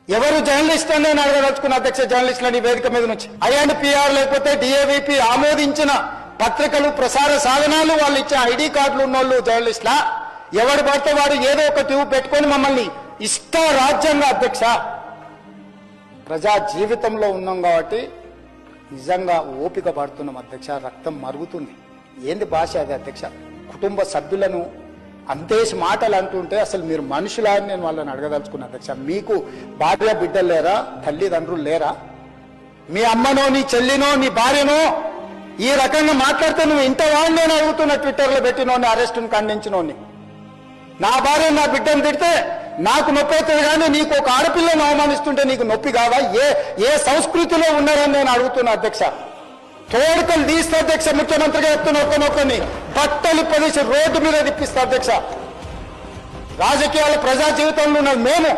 ఎవరు జర్నలిస్ట్ అని నేను అడగదలుచుకున్న అధ్యక్ష, జర్నలిస్టులని వేదిక మీద నుంచి ఐఎన్పిఆర్ లేకపోతే డిఏవిపి ఆమోదించిన పత్రికలు ప్రసార సాధనాలు వాళ్ళు ఇచ్చే ఐడి కార్డులు ఉన్నోళ్ళు జర్నలిస్టులా? ఎవడు పడితే వాడు ఏదో ఒక ట్యూబ్ పెట్టుకొని మమ్మల్ని ఇష్ట రాజ్యంగా అధ్యక్ష, ప్రజా జీవితంలో ఉన్నాం కాబట్టి నిజంగా ఓపిక పడుతున్నాం అధ్యక్ష, రక్తం మరుగుతుంది. ఏంది భాష అది అధ్యక్ష? కుటుంబ సభ్యులను అంతేసి మాటలు అంటుంటే అసలు మీరు మనుషులా అని నేను వాళ్ళని అడగదలుచుకున్నా అధ్యక్ష. మీకు భార్య బిడ్డలు లేరా? తల్లిదండ్రులు లేరా? మీ అమ్మనో నీ చెల్లినో నీ భార్యనో ఈ రకంగా మాట్లాడితే నువ్వు ఇంత వాడిని నేను అడుగుతున్నా. ట్విట్టర్లో పెట్టినోని, అరెస్టును ఖండించినోని, నా భార్య నా బిడ్డను తిడితే నాకు నొప్పి అవుతుంది, కానీ నీకు ఒక ఆడపిల్లను అవమానిస్తుంటే నీకు నొప్పి కావా? ఏ సంస్కృతిలో ఉన్నారని నేను అడుగుతున్నా అధ్యక్ష. తోడుకలు తీస్తే అధ్యక్ష, ముఖ్యమంత్రిగా చెప్తున్న ఒక్కనొక్కని బట్టలు పదేసి రోడ్డు మీద తిప్పిస్తా అధ్యక్ష. రాజకీయాలు ప్రజా జీవితంలో ఉన్నది మేము.